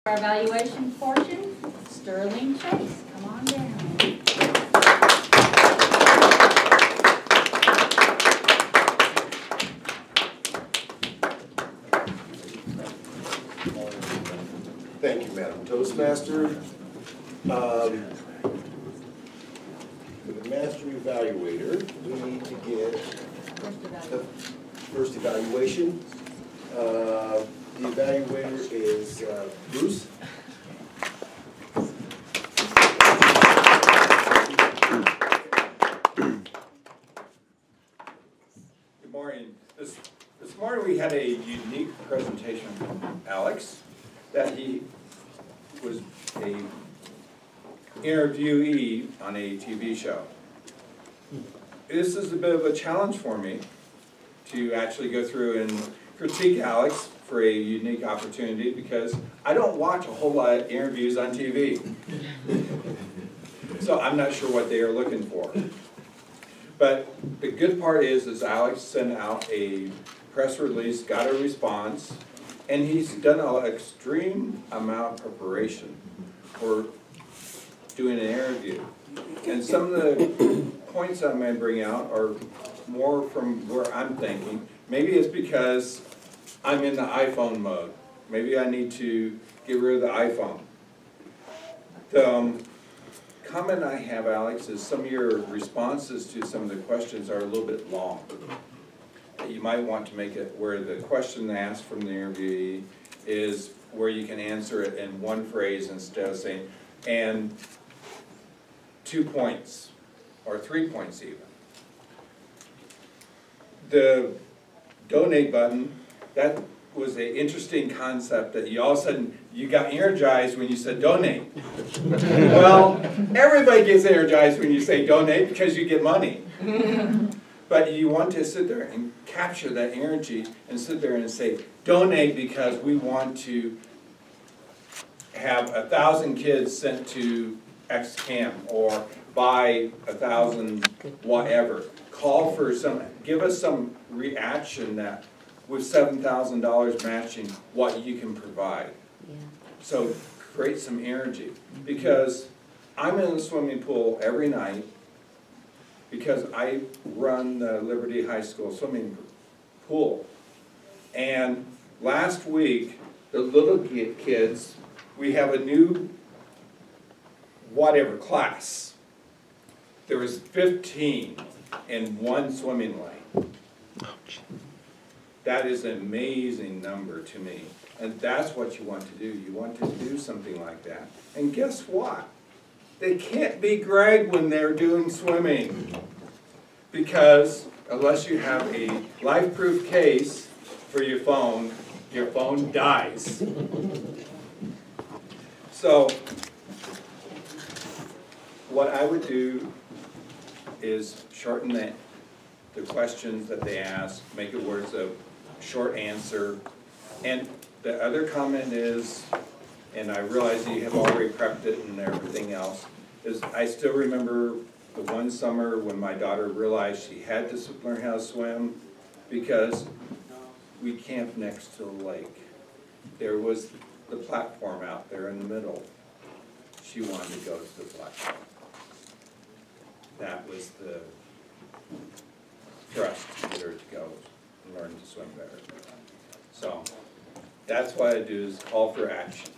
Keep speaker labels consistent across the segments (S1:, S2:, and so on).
S1: Our evaluation portion, Sterling Chase, come on down.
S2: Thank you, Madam Toastmaster. For the Master Evaluator, we need to get the first evaluation. The evaluator is Bruce.
S3: Good morning. This morning we had a unique presentation from Alex, that he was a interviewee on a TV show. This is a bit of a challenge for me to actually go through and critique Alex for a unique opportunity, because I don't watch a whole lot of interviews on TV. So I'm not sure what they are looking for. But the good part is Alex sent out a press release, got a response, and he's done an extreme amount of preparation for doing an interview. And some of the points I'm going to bring out are more from where I'm thinking. Maybe it's because I'm in the iPhone mode. Maybe I need to get rid of the iPhone. The comment I have, Alex, is some of your responses to some of the questions are a little bit long. You might want to make it where the question asked from the interviewee is where you can answer it in one phrase instead of saying, and 2 points, or 3 points even. The donate button, that was an interesting concept that you all of a sudden, you got energized when you said donate. Well, everybody gets energized when you say donate because you get money. But you want to sit there and capture that energy and sit there and say, donate because we want to have 1,000 kids sent to X camp, or buy 1,000 whatever. Call for some, give us some reaction that with $7,000 matching what you can provide. Yeah. So create some energy, because I'm in the swimming pool every night because I run the Liberty High School swimming pool. And last week, the little kids, we have a new whatever class. There was 15 in one swimming lane. That is an amazing number to me. And that's what you want to do. You want to do something like that. And guess what? They can't be Greg when they're doing swimming. Because unless you have a life-proof case for your phone dies. So what I would do is shorten the questions that they ask, make it words of short answer. And the other comment is, and I realize you have already prepped it and everything else, is I still remember the one summer when my daughter realized she had to learn how to swim because we camped next to the lake. There was the platform out there in the middle. She wanted to go to the platform. That was the thrust to get her to go and learn to swim better. So that's what I do, is call for action.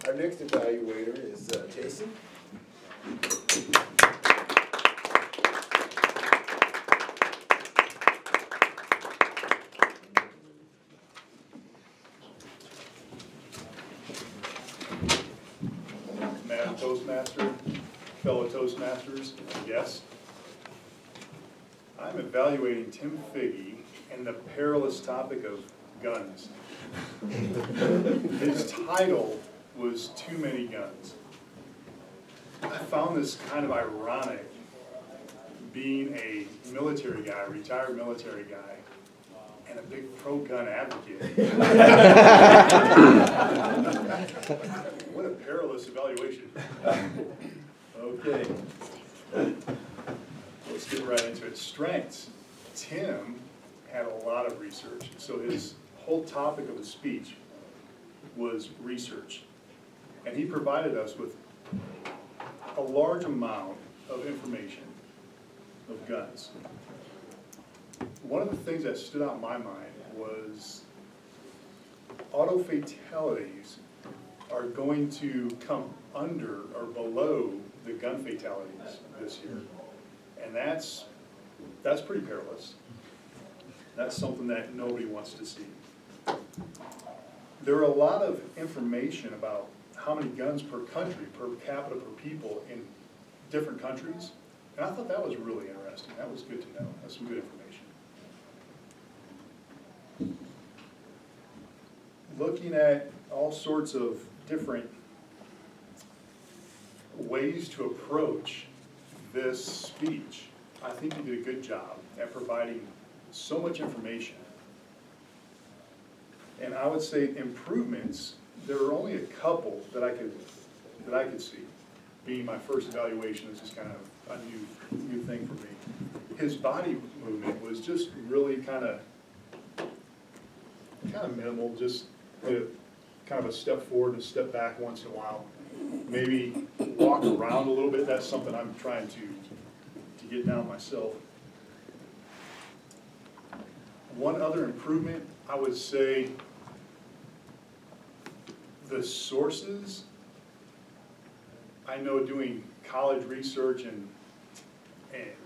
S2: Our next evaluator is Jason.
S4: Madam Toastmaster, fellow Toastmasters, and guests, I'm evaluating Tim Figge and the perilous topic of guns. His title was Too Many Guns. I found this kind of ironic, being a military guy, a retired military guy, and a big pro-gun advocate. What a perilous evaluation. Okay. Let's get right into it. Strengths. Tim had a lot of research. So his whole topic of his speech was research. And he provided us with a large amount of information of guns. One of the things that stood out in my mind was auto fatalities are going to come under or below the gun fatalities this year. And that's pretty perilous. That's something that nobody wants to see. There are a lot of information about how many guns per country, per capita, per people in different countries. And I thought that was really interesting. That was good to know. That's some good information. Looking at all sorts of different ways to approach this speech, I think you did a good job at providing so much information. And I would say improvements, there are only a couple that I could see. Being my first evaluation, this is kind of a new thing for me. His body movement was just really kind of minimal, just kind of a step forward and a step back once in a while. Maybe walk around a little bit. That's something I'm trying to get down myself. One other improvement, I would say, the sources. I know doing college research and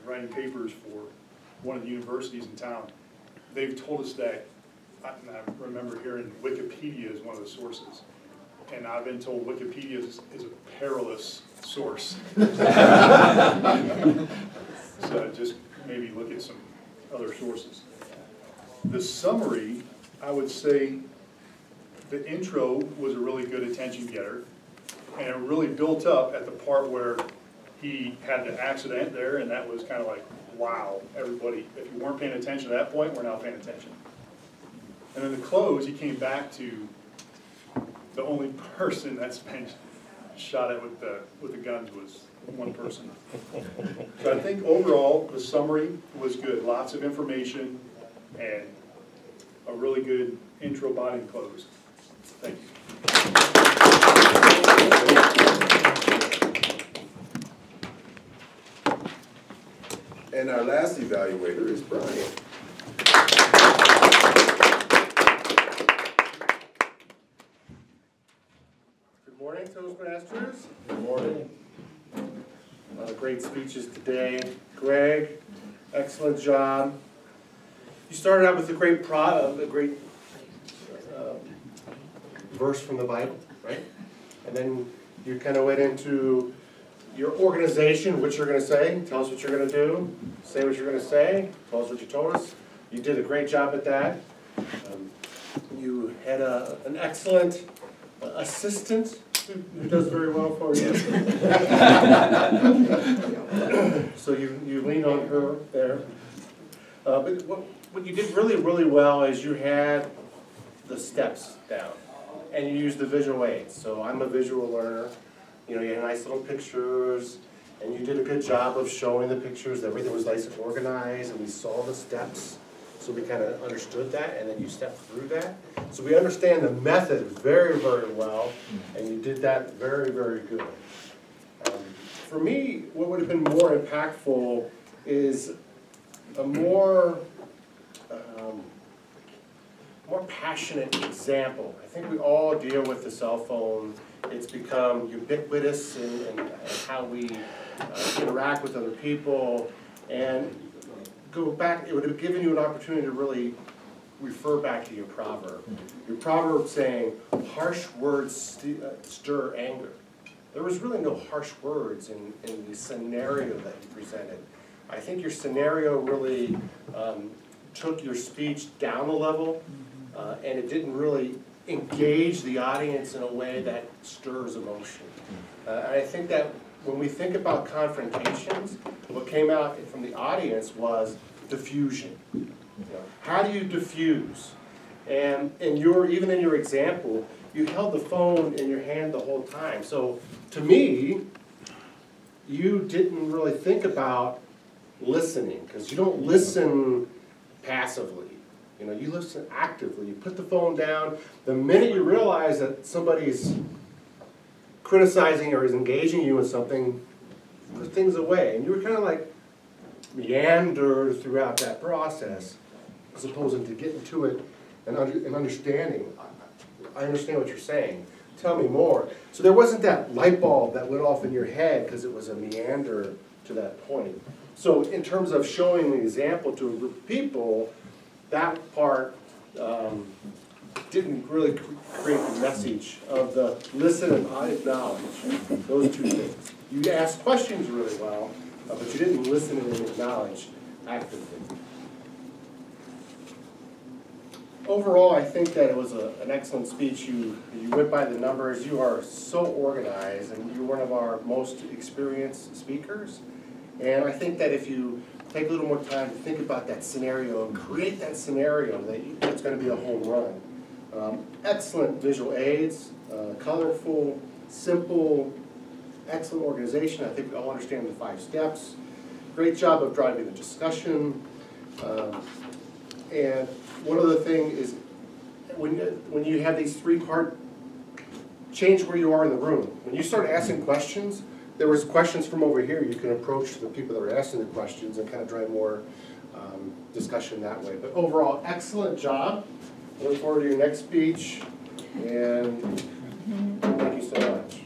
S4: writing papers for one of the universities in town, they've told us that, I remember hearing Wikipedia is one of the sources. And I've been told Wikipedia is a perilous source. So just maybe look at some other sources. The summary, I would say the intro was a really good attention getter, and it really built up at the part where he had the accident there, and that was kind of like, wow, everybody, if you weren't paying attention at that point, we're now paying attention. And then the close, he came back to the only person that's been shot at with the guns was one person. So I think overall, the summary was good. Lots of information and a really good intro, body, and close. Thank you.
S2: And our last evaluator is Bryan.
S5: Good morning, Toastmasters.
S2: Good morning.
S5: A lot of great speeches today. Greg, excellent job. You started out with a great verse from the Bible, right? And then you kind of went into your organization, what you're going to say, tell us what you're going to do, say what you're going to say, tell us what you told us. You did a great job at that. You had an excellent assistant who does very well for you. So you lean on her there. But what you did really, really well is you had the steps down, and you used the visual aids. So I'm a visual learner. You know, you had nice little pictures, and you did a good job of showing the pictures. Everything was nice and organized, and we saw the steps. So we kind of understood that, and then you stepped through that. So we understand the method very, very well, and you did that very, very good. For me, what would have been more impactful is a more passionate example. I think we all deal with the cell phone. It's become ubiquitous in how we interact with other people, and go back, it would have given you an opportunity to really refer back to your proverb. Your proverb saying, harsh words stir anger. There was really no harsh words in the scenario that you presented. I think your scenario really took your speech down a level, and it didn't really engage the audience in a way that stirs emotion. And I think that when we think about confrontations, what came out from the audience was diffusion. You know, how do you diffuse? And even in your example, you held the phone in your hand the whole time. So to me, you didn't really think about listening, because you don't listen passively. You know, you listen actively, you put the phone down. The minute you realize that somebody's criticizing or is engaging you in something, put things away. And you were kind of like meander throughout that process, as opposed to getting to it and understanding. I understand what you're saying. Tell me more. So there wasn't that light bulb that went off in your head because it was a meander to that point. So in terms of showing an example to a group of people, that part didn't really create the message of the listen and I acknowledge, those two things. You asked questions really well, but you didn't listen and acknowledge actively. Overall, I think that it was an excellent speech. You went by the numbers. You are so organized, and you're one of our most experienced speakers. And I think that if you take a little more time to think about that scenario and create that scenario, that's going to be a home run. Excellent visual aids, colorful, simple, excellent organization. I think we all understand the 5 steps. Great job of driving the discussion. And one other thing is, when you have these 3-part, change where you are in the room. When you start asking questions, there was questions from over here. You can approach the people that are asking the questions and kind of drive more discussion that way. But overall, excellent job. I look forward to your next speech, and thank you so much.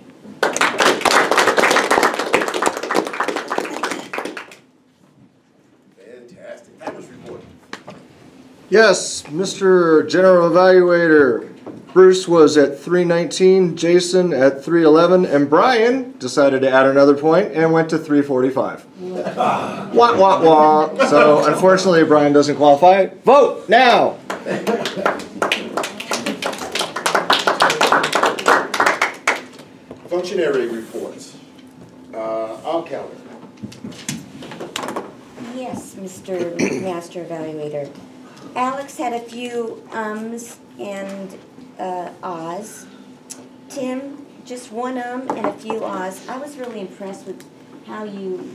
S2: Fantastic. That was report.
S6: Yes, Mr. General Evaluator, Bruce was at 319, Jason at 311, and Bryan decided to add another point and went to 345. Wah, wah, wah. So unfortunately, Bryan doesn't qualify. Vote now!
S2: Functionary reports. I'll count it.
S7: Yes, Mr. Master Evaluator. Alex had a few ums and ahs. Tim, just one and a few ahs. I was really impressed with how you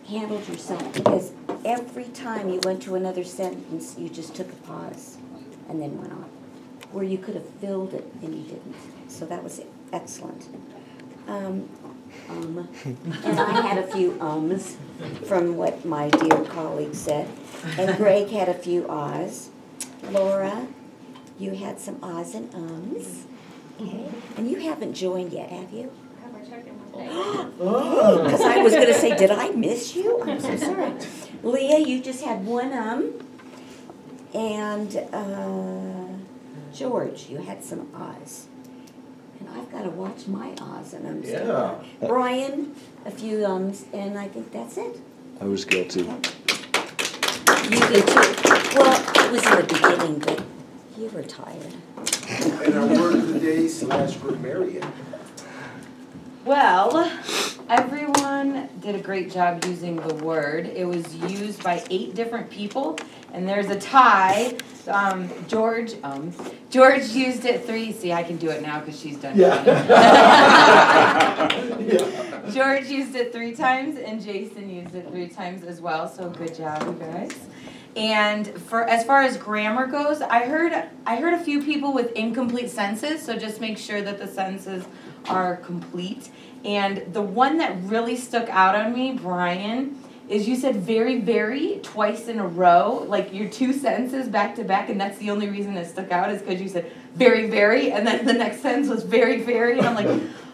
S7: handled yourself, because every time you went to another sentence, you just took a pause and then went on, where you could have filled it and you didn't. So that was excellent. And I had a few ums from what my dear colleague said. And Greg had a few ahs. Laura, you had some ahs and ums. Okay. And you haven't joined yet, have you? Because I was going to say, did I miss you? I'm so sorry. Leah, you just had one And George, you had some ahs. And I've got to watch my ahs and ums.
S6: Yeah.
S7: Bryan, a few ums, and I think that's it.
S6: I was guilty.
S7: You did too. Well, it was in the beginning, but you were tired.
S2: And our word of the day / grammarian.
S8: Well, everyone did a great job using the word. It was used by 8 different people, and there's a tie. George used it 3. See, I can do it now because she's done it. George used it 3 times, and Jason used it 3 times as well. So good job, you guys. And as far as grammar goes, I heard a few people with incomplete sentences. So just make sure that the sentences are complete. And the one that really stuck out on me, Bryan, is you said very, very twice in a row, like your 2 sentences back to back, and that's the only reason it stuck out is because you said very, very, and then the next sentence was very, very, and I'm like,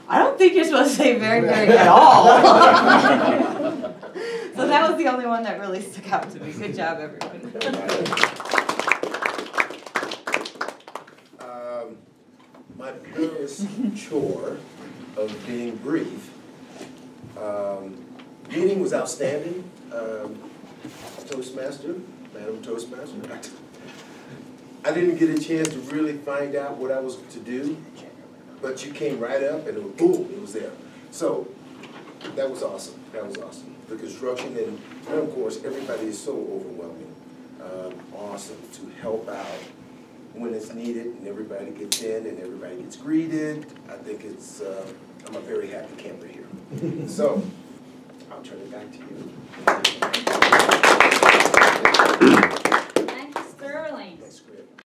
S8: I don't think you're supposed to say very, very at all. So that was the only one that really stuck out to me. Good job, everyone.
S2: My perilous chore of being brief. Meeting was outstanding. Toastmaster, Madam Toastmaster. I didn't get a chance to really find out what I was to do, but you came right up and it was boom, it was there. So that was awesome. That was awesome. The construction and of course everybody is so overwhelming. Awesome to help out when it's needed and everybody gets in and everybody gets greeted. I think it's, I'm a very happy camper here. So, I'll turn it back to you.